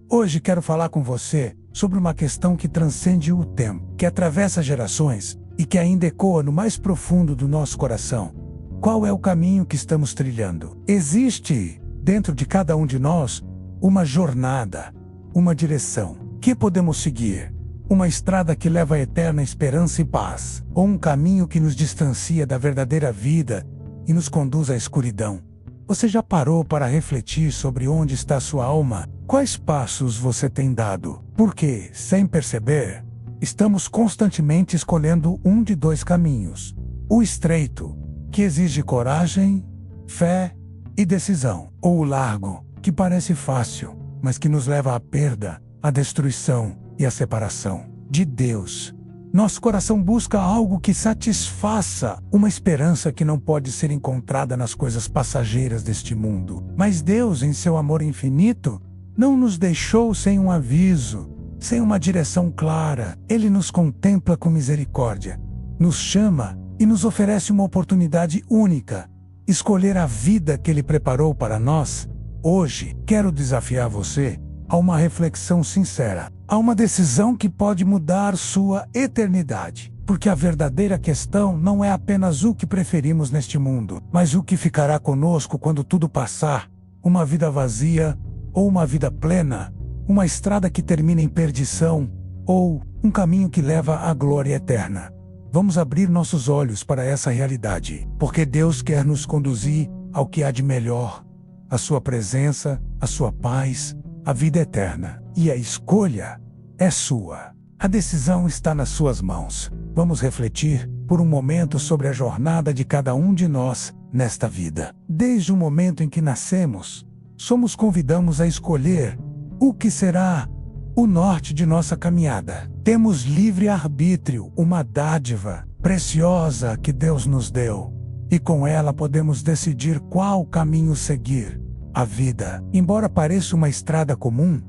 Hoje quero falar com você sobre uma questão que transcende o tempo, que atravessa gerações e que ainda ecoa no mais profundo do nosso coração. Qual é o caminho que estamos trilhando? Existe, dentro de cada um de nós, uma jornada, uma direção. Que podemos seguir? Uma estrada que leva à eterna esperança e paz, ou um caminho que nos distancia da verdadeira vida e nos conduz à escuridão? Você já parou para refletir sobre onde está sua alma? Quais passos você tem dado? Porque, sem perceber, estamos constantemente escolhendo um de dois caminhos. O estreito, que exige coragem, fé e decisão. Ou o largo, que parece fácil, mas que nos leva à perda, à destruição e à separação de Deus. Nosso coração busca algo que satisfaça uma esperança que não pode ser encontrada nas coisas passageiras deste mundo. Mas Deus, em seu amor infinito, não nos deixou sem um aviso, sem uma direção clara. Ele nos contempla com misericórdia, nos chama e nos oferece uma oportunidade única: escolher a vida que Ele preparou para nós. Hoje, quero desafiar você a uma reflexão sincera, a uma decisão que pode mudar sua eternidade. Porque a verdadeira questão não é apenas o que preferimos neste mundo, mas o que ficará conosco quando tudo passar. Uma vida vazia ou uma vida plena, uma estrada que termina em perdição ou um caminho que leva à glória eterna. Vamos abrir nossos olhos para essa realidade, porque Deus quer nos conduzir ao que há de melhor, a sua presença, a sua paz, a vida eterna. E a escolha é sua. A decisão está nas suas mãos. Vamos refletir por um momento sobre a jornada de cada um de nós nesta vida. Desde o momento em que nascemos, somos convidados a escolher o que será o norte de nossa caminhada. Temos livre arbítrio, uma dádiva preciosa que Deus nos deu, e com ela podemos decidir qual caminho seguir. A vida, embora pareça uma estrada comum,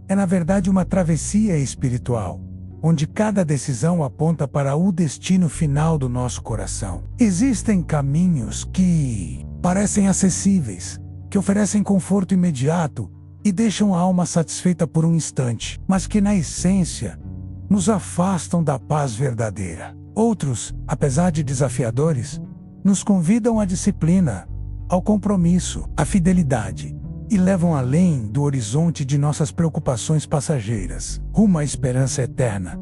é na verdade uma travessia espiritual, onde cada decisão aponta para o destino final do nosso coração. Existem caminhos que parecem acessíveis, que oferecem conforto imediato e deixam a alma satisfeita por um instante, mas que na essência nos afastam da paz verdadeira. Outros, apesar de desafiadores, nos convidam à disciplina, ao compromisso, à fidelidade, e levam além do horizonte de nossas preocupações passageiras, rumo à esperança eterna.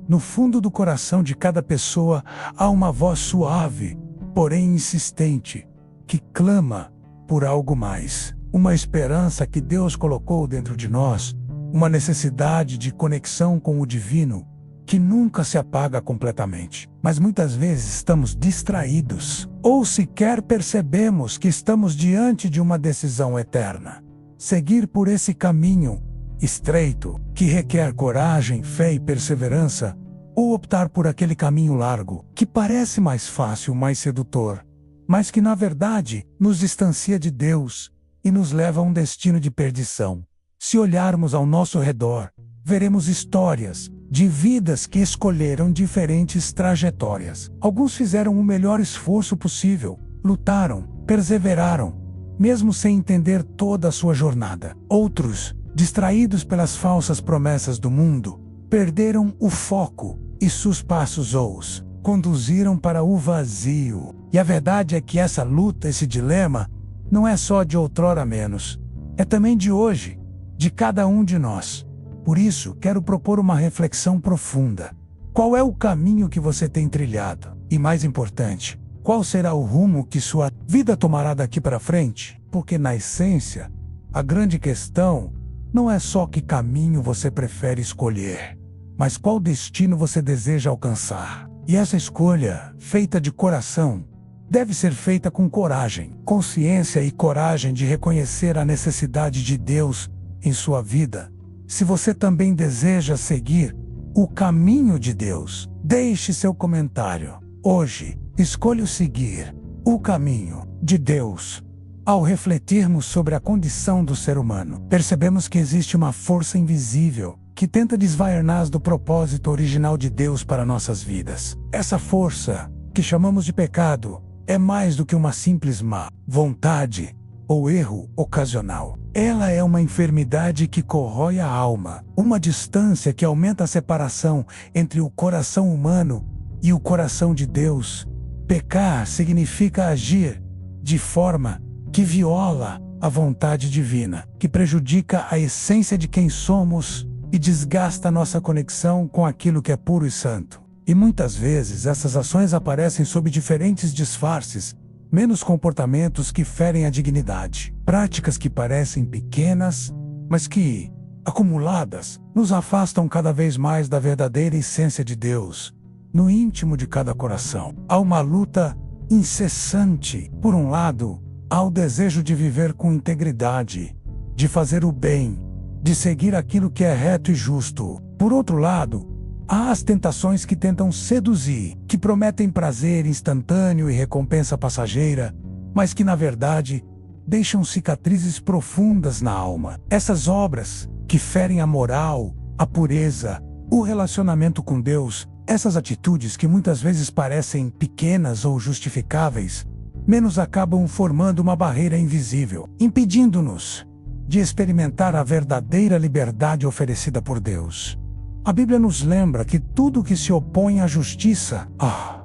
No fundo do coração de cada pessoa há uma voz suave, porém insistente, que clama por algo mais. Uma esperança que Deus colocou dentro de nós, uma necessidade de conexão com o divino, que nunca se apaga completamente. Mas muitas vezes estamos distraídos, ou sequer percebemos que estamos diante de uma decisão eterna. Seguir por esse caminho estreito, que requer coragem, fé e perseverança, ou optar por aquele caminho largo, que parece mais fácil, mais sedutor, mas que na verdade nos distancia de Deus e nos leva a um destino de perdição. Se olharmos ao nosso redor, veremos histórias de vidas que escolheram diferentes trajetórias. Alguns fizeram o melhor esforço possível, lutaram, perseveraram, mesmo sem entender toda a sua jornada. Outros, distraídos pelas falsas promessas do mundo, perderam o foco e seus passos os conduziram para o vazio. E a verdade é que essa luta, esse dilema, não é só de outrora menos, é também de hoje, de cada um de nós. Por isso, quero propor uma reflexão profunda. Qual é o caminho que você tem trilhado? E mais importante, qual será o rumo que sua vida tomará daqui para frente? Porque na essência, a grande questão não é só que caminho você prefere escolher, mas qual destino você deseja alcançar. E essa escolha, feita de coração, deve ser feita com coragem, consciência e coragem de reconhecer a necessidade de Deus em sua vida. Se você também deseja seguir o caminho de Deus, deixe seu comentário. Hoje, escolho seguir o caminho de Deus. Ao refletirmos sobre a condição do ser humano, percebemos que existe uma força invisível que tenta desvair-nos do propósito original de Deus para nossas vidas. Essa força, que chamamos de pecado, é mais do que uma simples má vontade ou erro ocasional. Ela é uma enfermidade que corrói a alma, uma distância que aumenta a separação entre o coração humano e o coração de Deus. Pecar significa agir de forma que viola a vontade divina, que prejudica a essência de quem somos e desgasta nossa conexão com aquilo que é puro e santo. E muitas vezes essas ações aparecem sob diferentes disfarces, menos comportamentos que ferem a dignidade, práticas que parecem pequenas, mas que, acumuladas, nos afastam cada vez mais da verdadeira essência de Deus, no íntimo de cada coração. Há uma luta incessante. Por um lado, há o desejo de viver com integridade, de fazer o bem, de seguir aquilo que é reto e justo. Por outro lado, há as tentações que tentam seduzir, que prometem prazer instantâneo e recompensa passageira, mas que, na verdade, deixam cicatrizes profundas na alma. Essas obras, que ferem a moral, a pureza, o relacionamento com Deus, essas atitudes que muitas vezes parecem pequenas ou justificáveis, menos acabam formando uma barreira invisível, impedindo-nos de experimentar a verdadeira liberdade oferecida por Deus. A Bíblia nos lembra que tudo que se opõe à justiça, à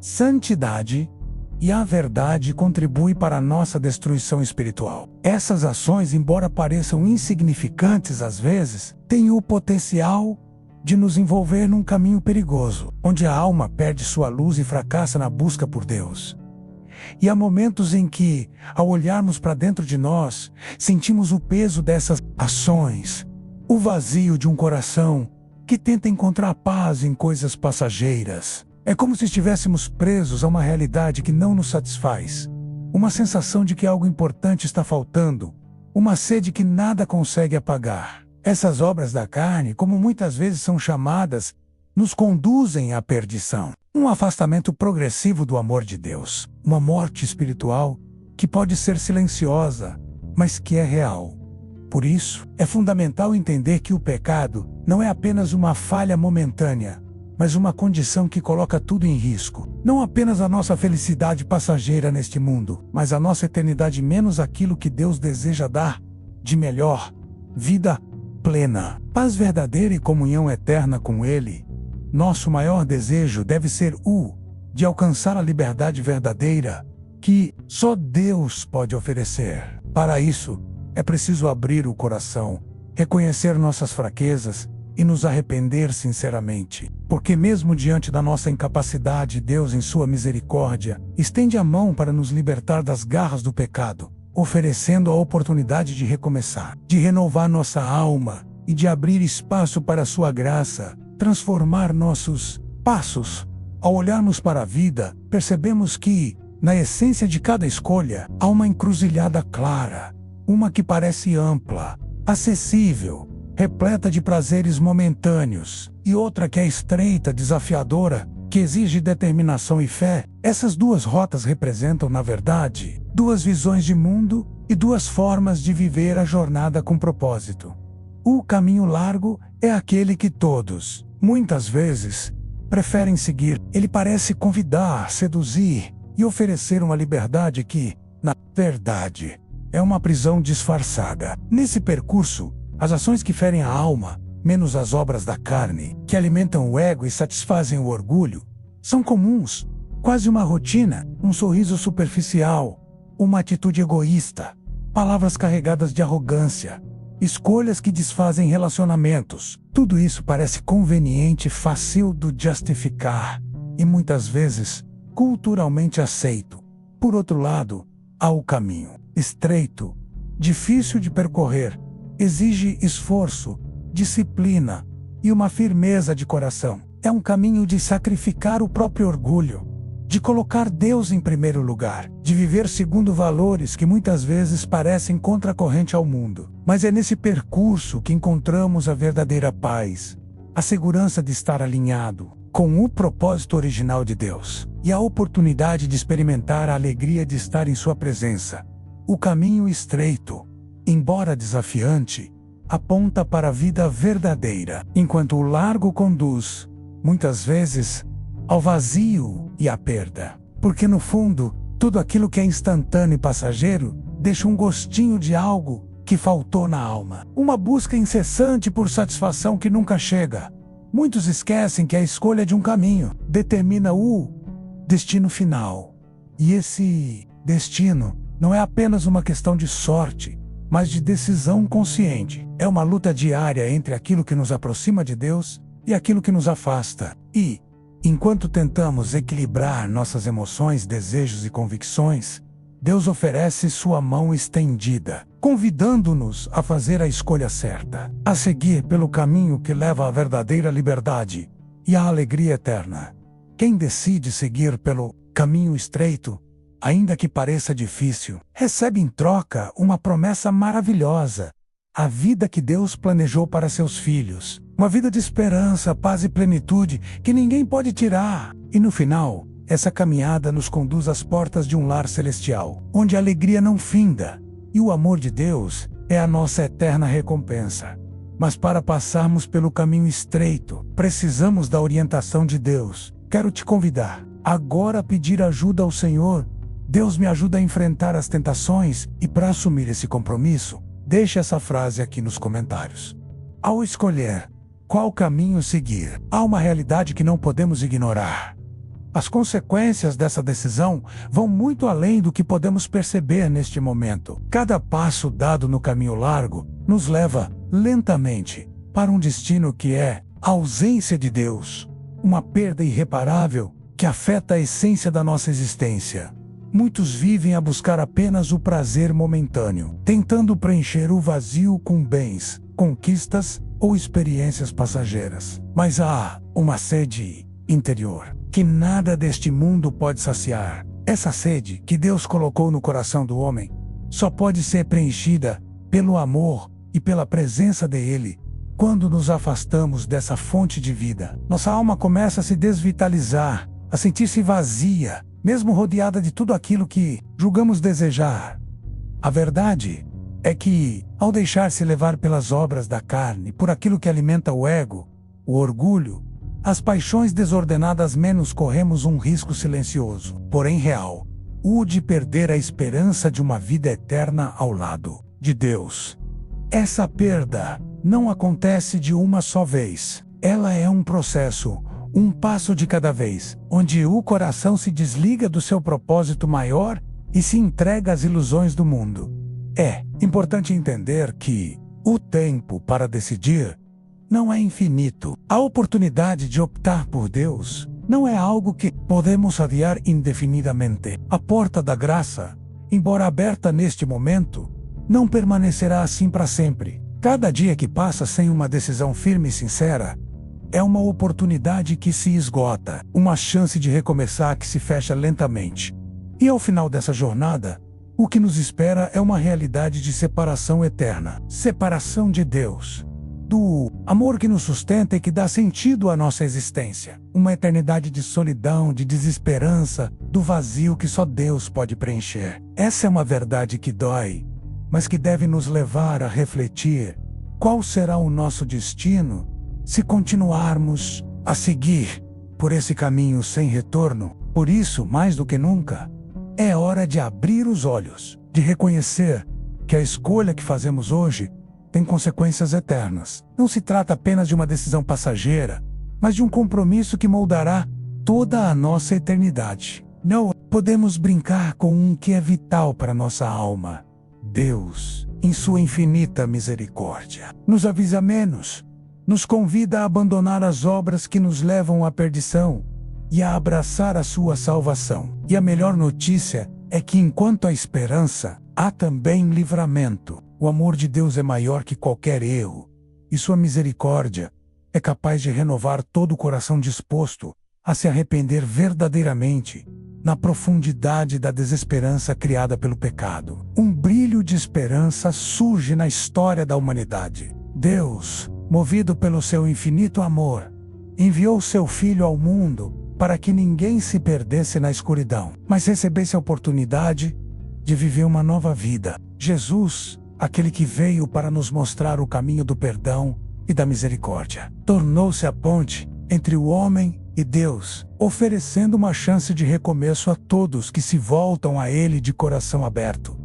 santidade e à verdade contribui para a nossa destruição espiritual. Essas ações, embora pareçam insignificantes às vezes, têm o potencial de nos envolver num caminho perigoso, onde a alma perde sua luz e fracassa na busca por Deus. E há momentos em que, ao olharmos para dentro de nós, sentimos o peso dessas ações, o vazio de um coração que tenta encontrar paz em coisas passageiras. É como se estivéssemos presos a uma realidade que não nos satisfaz, uma sensação de que algo importante está faltando, uma sede que nada consegue apagar. Essas obras da carne, como muitas vezes são chamadas, nos conduzem à perdição. Um afastamento progressivo do amor de Deus, uma morte espiritual que pode ser silenciosa, mas que é real. Por isso, é fundamental entender que o pecado não é apenas uma falha momentânea, mas uma condição que coloca tudo em risco. Não apenas a nossa felicidade passageira neste mundo, mas a nossa eternidade, menos aquilo que Deus deseja dar de melhor: vida plena, paz verdadeira e comunhão eterna com Ele. Nosso maior desejo deve ser o de alcançar a liberdade verdadeira que só Deus pode oferecer. Para isso, é preciso abrir o coração, reconhecer nossas fraquezas e nos arrepender sinceramente. Porque mesmo diante da nossa incapacidade, Deus, em sua misericórdia, estende a mão para nos libertar das garras do pecado, oferecendo a oportunidade de recomeçar, de renovar nossa alma e de abrir espaço para a sua graça, transformar nossos passos. Ao olharmos para a vida, percebemos que, na essência de cada escolha, há uma encruzilhada clara, uma que parece ampla, acessível, repleta de prazeres momentâneos, e outra que é estreita, desafiadora, que exige determinação e fé. Essas duas rotas representam, na verdade, duas visões de mundo e duas formas de viver a jornada com propósito. O caminho largo é aquele que todos, muitas vezes, preferem seguir. Ele parece convidar, seduzir e oferecer uma liberdade que, na verdade, é uma prisão disfarçada. Nesse percurso, as ações que ferem a alma, menos as obras da carne, que alimentam o ego e satisfazem o orgulho, são comuns, quase uma rotina, um sorriso superficial, uma atitude egoísta, palavras carregadas de arrogância, escolhas que desfazem relacionamentos. Tudo isso parece conveniente e fácil de justificar, e muitas vezes, culturalmente aceito. Por outro lado, há o caminho, estreito, difícil de percorrer, exige esforço, disciplina e uma firmeza de coração. É um caminho de sacrificar o próprio orgulho, de colocar Deus em primeiro lugar, de viver segundo valores que muitas vezes parecem contracorrente ao mundo. Mas é nesse percurso que encontramos a verdadeira paz, a segurança de estar alinhado com o propósito original de Deus e a oportunidade de experimentar a alegria de estar em sua presença. O caminho estreito, embora desafiante, aponta para a vida verdadeira, enquanto o largo conduz, muitas vezes, ao vazio e à perda. Porque no fundo, tudo aquilo que é instantâneo e passageiro deixa um gostinho de algo que faltou na alma. Uma busca incessante por satisfação que nunca chega. Muitos esquecem que a escolha de um caminho determina o destino final. E esse destino não é apenas uma questão de sorte, mas de decisão consciente. É uma luta diária entre aquilo que nos aproxima de Deus e aquilo que nos afasta. E, enquanto tentamos equilibrar nossas emoções, desejos e convicções, Deus oferece sua mão estendida, convidando-nos a fazer a escolha certa, a seguir pelo caminho que leva à verdadeira liberdade e à alegria eterna. Quem decide seguir pelo caminho estreito, ainda que pareça difícil, recebe em troca uma promessa maravilhosa: a vida que Deus planejou para seus filhos. Uma vida de esperança, paz e plenitude que ninguém pode tirar. E no final, essa caminhada nos conduz às portas de um lar celestial, onde a alegria não finda e o amor de Deus é a nossa eterna recompensa. Mas para passarmos pelo caminho estreito, precisamos da orientação de Deus. Quero te convidar agora a pedir ajuda ao Senhor. Deus, me ajuda a enfrentar as tentações, e para assumir esse compromisso, deixe essa frase aqui nos comentários. Ao escolher qual caminho seguir, há uma realidade que não podemos ignorar. As consequências dessa decisão vão muito além do que podemos perceber neste momento. Cada passo dado no caminho largo nos leva, lentamente, para um destino que é a ausência de Deus. Uma perda irreparável que afeta a essência da nossa existência. Muitos vivem a buscar apenas o prazer momentâneo, tentando preencher o vazio com bens, conquistas ou experiências passageiras. Mas há uma sede interior que nada deste mundo pode saciar. Essa sede que Deus colocou no coração do homem só pode ser preenchida pelo amor e pela presença dele. Quando nos afastamos dessa fonte de vida, nossa alma começa a se desvitalizar, a sentir-se vazia, mesmo rodeada de tudo aquilo que julgamos desejar. A verdade é que, ao deixar-se levar pelas obras da carne, por aquilo que alimenta o ego, o orgulho, as paixões desordenadas, menos corremos um risco silencioso, porém real, o de perder a esperança de uma vida eterna ao lado de Deus. Essa perda não acontece de uma só vez. Ela é um processo, um passo de cada vez, onde o coração se desliga do seu propósito maior e se entrega às ilusões do mundo. É importante entender que o tempo para decidir não é infinito. A oportunidade de optar por Deus não é algo que podemos adiar indefinidamente. A porta da graça, embora aberta neste momento, não permanecerá assim para sempre. Cada dia que passa sem uma decisão firme e sincera é uma oportunidade que se esgota, uma chance de recomeçar que se fecha lentamente. E ao final dessa jornada, o que nos espera é uma realidade de separação eterna, separação de Deus, do amor que nos sustenta e que dá sentido à nossa existência. Uma eternidade de solidão, de desesperança, do vazio que só Deus pode preencher. Essa é uma verdade que dói, mas que deve nos levar a refletir qual será o nosso destino se continuarmos a seguir por esse caminho sem retorno. Por isso, mais do que nunca, é hora de abrir os olhos, de reconhecer que a escolha que fazemos hoje tem consequências eternas. Não se trata apenas de uma decisão passageira, mas de um compromisso que moldará toda a nossa eternidade. Não podemos brincar com um que é vital para nossa alma. Deus, em sua infinita misericórdia, nos avisa menos, nos convida a abandonar as obras que nos levam à perdição e a abraçar a sua salvação. E a melhor notícia é que, enquanto há esperança, há também livramento. O amor de Deus é maior que qualquer erro, e sua misericórdia é capaz de renovar todo o coração disposto a se arrepender verdadeiramente na profundidade da desesperança criada pelo pecado. Um brilho de esperança surge na história da humanidade. Deus, movido pelo seu infinito amor, enviou seu Filho ao mundo para que ninguém se perdesse na escuridão, mas recebesse a oportunidade de viver uma nova vida. Jesus, aquele que veio para nos mostrar o caminho do perdão e da misericórdia, tornou-se a ponte entre o homem e Deus, oferecendo uma chance de recomeço a todos que se voltam a Ele de coração aberto.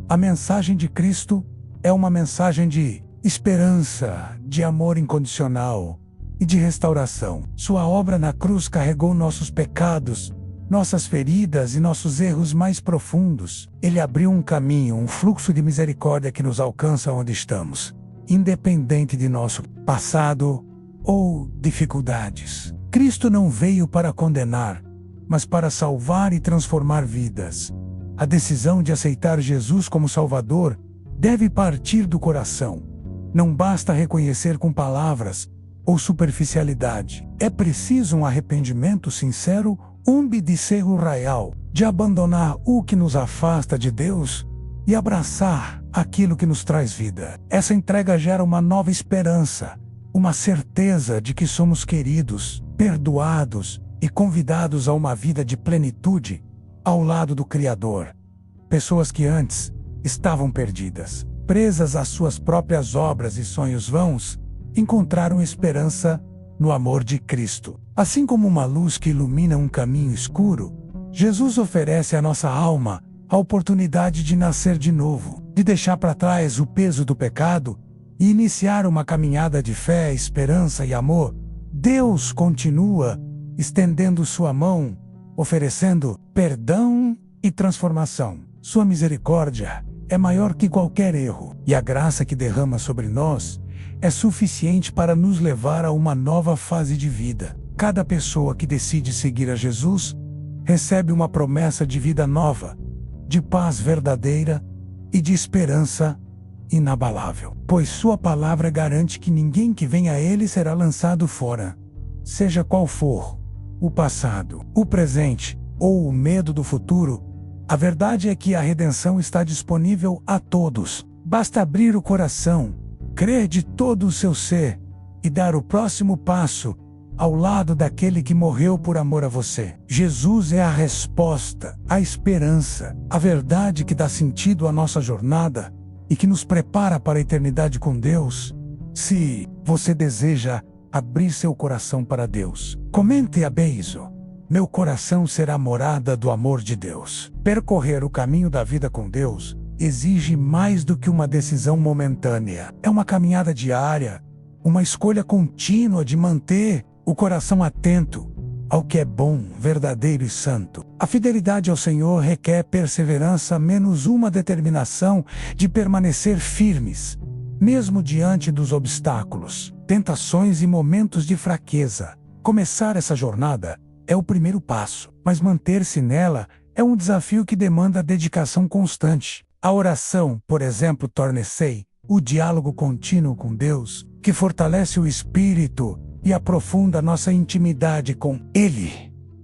A mensagem de Cristo é uma mensagem de esperança, de amor incondicional e de restauração. Sua obra na cruz carregou nossos pecados, nossas feridas e nossos erros mais profundos. Ele abriu um caminho, um fluxo de misericórdia que nos alcança onde estamos, independente de nosso passado ou dificuldades. Cristo não veio para condenar, mas para salvar e transformar vidas. A decisão de aceitar Jesus como Salvador deve partir do coração. Não basta reconhecer com palavras ou superficialidade. É preciso um arrependimento sincero, de ser o real, de abandonar o que nos afasta de Deus e abraçar aquilo que nos traz vida. Essa entrega gera uma nova esperança, uma certeza de que somos queridos, perdoados e convidados a uma vida de plenitude ao lado do Criador. Pessoas que antes estavam perdidas, presas às suas próprias obras e sonhos vãos, encontraram esperança no amor de Cristo. Assim como uma luz que ilumina um caminho escuro, Jesus oferece à nossa alma a oportunidade de nascer de novo, de deixar para trás o peso do pecado e iniciar uma caminhada de fé, esperança e amor. Deus continua estendendo sua mão, oferecendo perdão e transformação. Sua misericórdia é maior que qualquer erro, e a graça que derrama sobre nós é suficiente para nos levar a uma nova fase de vida. Cada pessoa que decide seguir a Jesus recebe uma promessa de vida nova, de paz verdadeira e de esperança inabalável, pois sua palavra garante que ninguém que vem a Ele será lançado fora. Seja qual for o passado, o presente ou o medo do futuro, a verdade é que a redenção está disponível a todos. Basta abrir o coração, crer de todo o seu ser e dar o próximo passo ao lado daquele que morreu por amor a você. Jesus é a resposta, a esperança, a verdade que dá sentido à nossa jornada e que nos prepara para a eternidade com Deus. Se você deseja abrir seu coração para Deus, comente abaixo: meu coração será morada do amor de Deus. Percorrer o caminho da vida com Deus exige mais do que uma decisão momentânea. É uma caminhada diária, uma escolha contínua de manter o coração atento ao que é bom, verdadeiro e santo. A fidelidade ao Senhor requer perseverança menos uma determinação de permanecer firmes, mesmo diante dos obstáculos, tentações e momentos de fraqueza. Começar essa jornada é o primeiro passo, mas manter-se nela é um desafio que demanda dedicação constante. A oração, por exemplo, torna-se o diálogo contínuo com Deus, que fortalece o espírito e aprofunda nossa intimidade com Ele.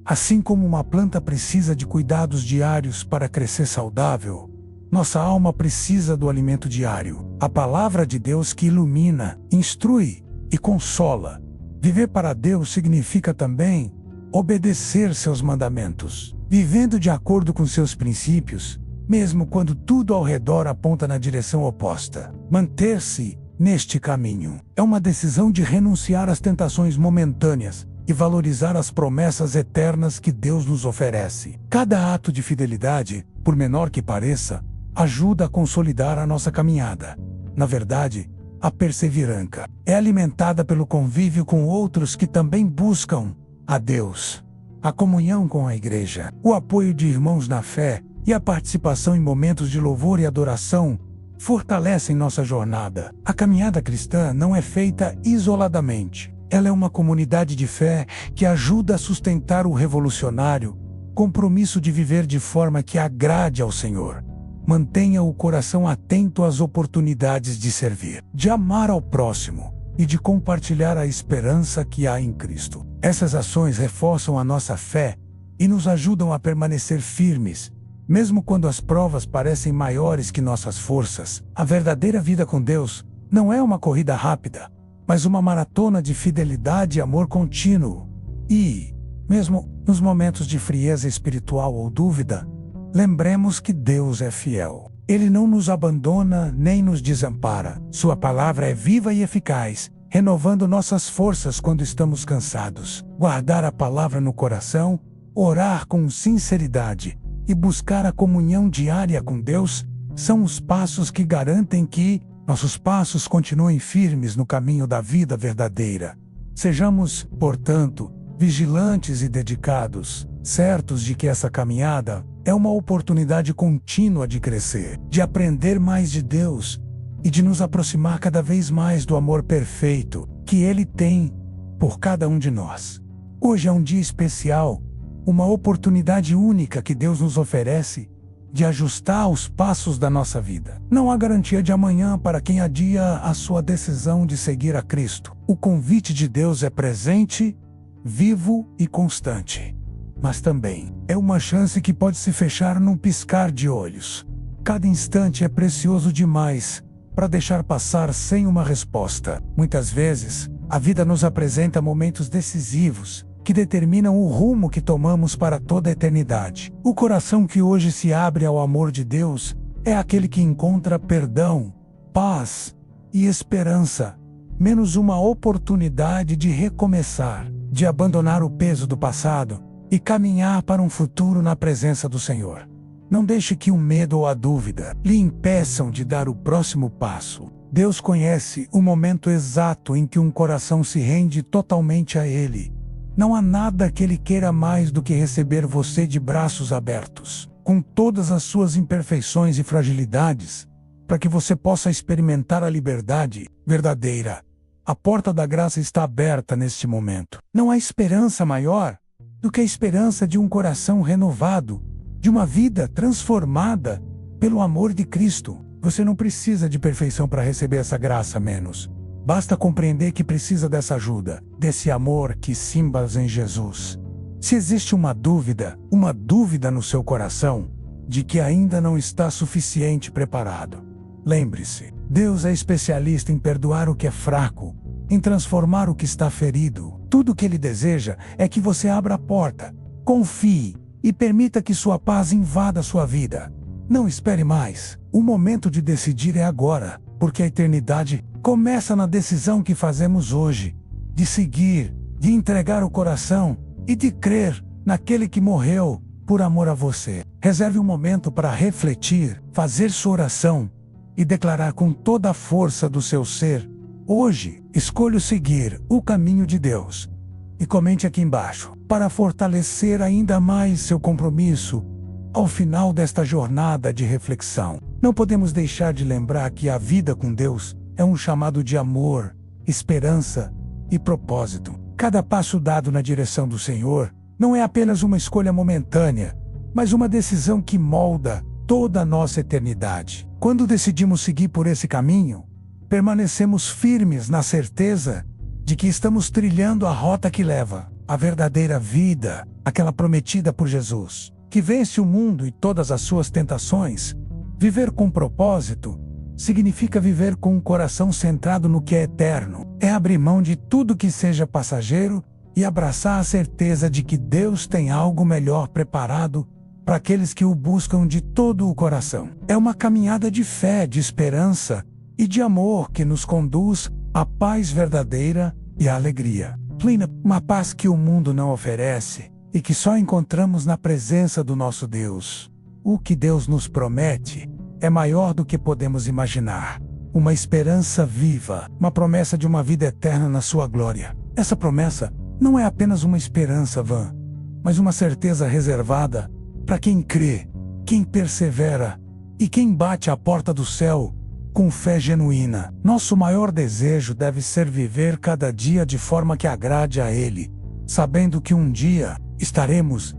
Assim como uma planta precisa de cuidados diários para crescer saudável, nossa alma precisa do alimento diário, a palavra de Deus que ilumina, instrui e consola. Viver para Deus significa também obedecer seus mandamentos, vivendo de acordo com seus princípios, mesmo quando tudo ao redor aponta na direção oposta. Manter-se neste caminho é uma decisão de renunciar às tentações momentâneas e valorizar as promessas eternas que Deus nos oferece. Cada ato de fidelidade, por menor que pareça, ajuda a consolidar a nossa caminhada. Na verdade, a perseverança é alimentada pelo convívio com outros que também buscam a Deus, a comunhão com a igreja, o apoio de irmãos na fé e a participação em momentos de louvor e adoração fortalecem nossa jornada. A caminhada cristã não é feita isoladamente. Ela é uma comunidade de fé que ajuda a sustentar o revolucionário compromisso de viver de forma que agrade ao Senhor. Mantenha o coração atento às oportunidades de servir, de amar ao próximo e de compartilhar a esperança que há em Cristo. Essas ações reforçam a nossa fé e nos ajudam a permanecer firmes, mesmo quando as provas parecem maiores que nossas forças. A verdadeira vida com Deus não é uma corrida rápida, mas uma maratona de fidelidade e amor contínuo. E, mesmo nos momentos de frieza espiritual ou dúvida, lembremos que Deus é fiel. Ele não nos abandona nem nos desampara. Sua palavra é viva e eficaz, renovando nossas forças quando estamos cansados. Guardar a palavra no coração, orar com sinceridade e buscar a comunhão diária com Deus são os passos que garantem que nossos passos continuem firmes no caminho da vida verdadeira. Sejamos, portanto, vigilantes e dedicados, certos de que essa caminhada é uma oportunidade contínua de crescer, de aprender mais de Deus e de nos aproximar cada vez mais do amor perfeito que Ele tem por cada um de nós. Hoje é um dia especial, uma oportunidade única que Deus nos oferece de ajustar os passos da nossa vida. Não há garantia de amanhã para quem adia a sua decisão de seguir a Cristo. O convite de Deus é presente, vivo e constante. Mas também é uma chance que pode se fechar num piscar de olhos. Cada instante é precioso demais para deixar passar sem uma resposta. Muitas vezes, a vida nos apresenta momentos decisivos que determinam o rumo que tomamos para toda a eternidade. O coração que hoje se abre ao amor de Deus é aquele que encontra perdão, paz e esperança, menos uma oportunidade de recomeçar, de abandonar o peso do passado e caminhar para um futuro na presença do Senhor. Não deixe que o medo ou a dúvida lhe impeçam de dar o próximo passo. Deus conhece o momento exato em que um coração se rende totalmente a Ele. Não há nada que Ele queira mais do que receber você de braços abertos, com todas as suas imperfeições e fragilidades, para que você possa experimentar a liberdade verdadeira. A porta da graça está aberta neste momento. Não há esperança maior do que a esperança de um coração renovado, de uma vida transformada pelo amor de Cristo. Você não precisa de perfeição para receber essa graça, menos. Basta compreender que precisa dessa ajuda, desse amor que se embasa em Jesus. Se existe uma dúvida no seu coração, de que ainda não está suficiente preparado, lembre-se, Deus é especialista em perdoar o que é fraco, em transformar o que está ferido. Tudo o que Ele deseja é que você abra a porta, confie e permita que sua paz invada sua vida. Não espere mais. O momento de decidir é agora, porque a eternidade começa na decisão que fazemos hoje, de seguir, de entregar o coração e de crer naquele que morreu por amor a você. Reserve um momento para refletir, fazer sua oração e declarar com toda a força do seu ser: hoje, escolho seguir o caminho de Deus. E comente aqui embaixo, para fortalecer ainda mais seu compromisso ao final desta jornada de reflexão. Não podemos deixar de lembrar que a vida com Deus é um chamado de amor, esperança e propósito. Cada passo dado na direção do Senhor não é apenas uma escolha momentânea, mas uma decisão que molda toda a nossa eternidade. Quando decidimos seguir por esse caminho, permanecemos firmes na certeza de que estamos trilhando a rota que leva à verdadeira vida, aquela prometida por Jesus, que vence o mundo e todas as suas tentações. Viver com propósito significa viver com um coração centrado no que é eterno. É abrir mão de tudo que seja passageiro e abraçar a certeza de que Deus tem algo melhor preparado para aqueles que o buscam de todo o coração. É uma caminhada de fé, de esperança e de amor que nos conduz à paz verdadeira e à alegria plena, uma paz que o mundo não oferece e que só encontramos na presença do nosso Deus. O que Deus nos promete é maior do que podemos imaginar. Uma esperança viva, uma promessa de uma vida eterna na sua glória. Essa promessa não é apenas uma esperança vã, mas uma certeza reservada para quem crê, quem persevera e quem bate à porta do céu com fé genuína. Nosso maior desejo deve ser viver cada dia de forma que agrade a Ele, sabendo que um dia estaremos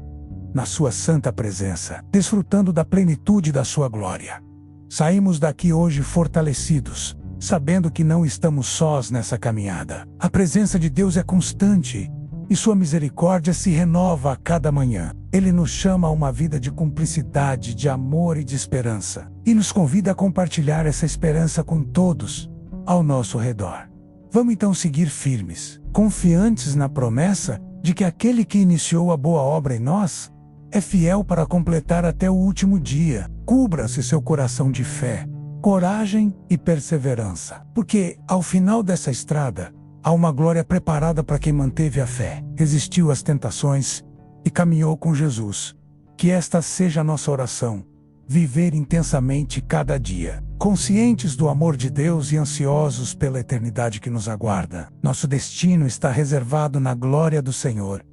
na sua santa presença, desfrutando da plenitude da sua glória. Saímos daqui hoje fortalecidos, sabendo que não estamos sós nessa caminhada. A presença de Deus é constante e sua misericórdia se renova a cada manhã. Ele nos chama a uma vida de cumplicidade, de amor e de esperança, e nos convida a compartilhar essa esperança com todos ao nosso redor. Vamos então seguir firmes, confiantes na promessa de que aquele que iniciou a boa obra em nós é fiel para completar até o último dia. Cubra-se seu coração de fé, coragem e perseverança, porque, ao final dessa estrada, Há uma glória preparada para quem manteve a fé, resistiu às tentações e caminhou com Jesus. Que esta seja a nossa oração. Viver intensamente cada dia, conscientes do amor de Deus e ansiosos pela eternidade que nos aguarda. Nosso destino está reservado na glória do Senhor.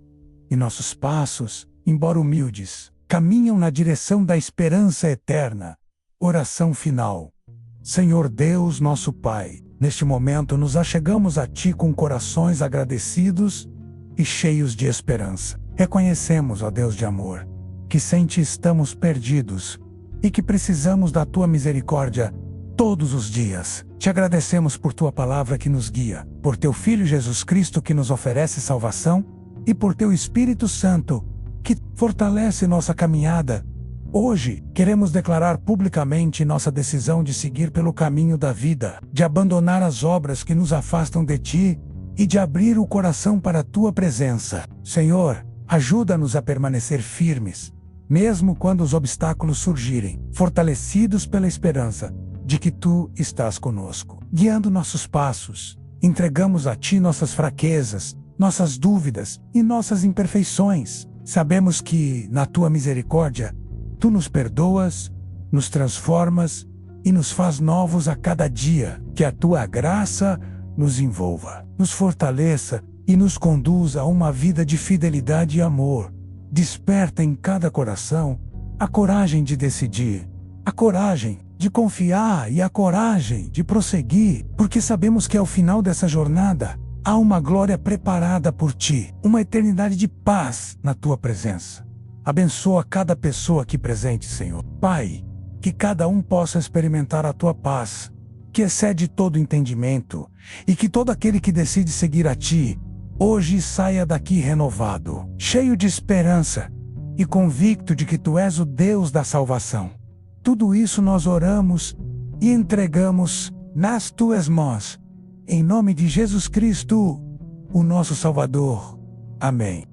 E nossos passos, embora humildes, caminham na direção da esperança eterna. Oração final. Senhor Deus, nosso Pai, neste momento nos achegamos a Ti com corações agradecidos e cheios de esperança. Reconhecemos, ó Deus de amor, que sem Ti estamos perdidos e que precisamos da Tua misericórdia todos os dias. Te agradecemos por Tua palavra que nos guia, por Teu Filho Jesus Cristo que nos oferece salvação e por Teu Espírito Santo que fortalece nossa caminhada. Hoje, queremos declarar publicamente nossa decisão de seguir pelo caminho da vida, de abandonar as obras que nos afastam de Ti e de abrir o coração para a Tua presença. Senhor, ajuda-nos a permanecer firmes, mesmo quando os obstáculos surgirem, fortalecidos pela esperança de que Tu estás conosco, guiando nossos passos. Entregamos a Ti nossas fraquezas, nossas dúvidas e nossas imperfeições. Sabemos que, na Tua misericórdia, Tu nos perdoas, nos transformas e nos faz novos a cada dia. Que a Tua graça nos envolva, nos fortaleça e nos conduza a uma vida de fidelidade e amor. Desperta em cada coração a coragem de decidir, a coragem de confiar e a coragem de prosseguir, porque sabemos que ao final dessa jornada há uma glória preparada por Ti, uma eternidade de paz na Tua presença. Abençoa cada pessoa aqui presente, Senhor. Pai, que cada um possa experimentar a Tua paz, que excede todo entendimento, e que todo aquele que decide seguir a Ti, hoje saia daqui renovado, cheio de esperança e convicto de que Tu és o Deus da salvação. Tudo isso nós oramos e entregamos nas Tuas mãos, em nome de Jesus Cristo, o nosso Salvador. Amém.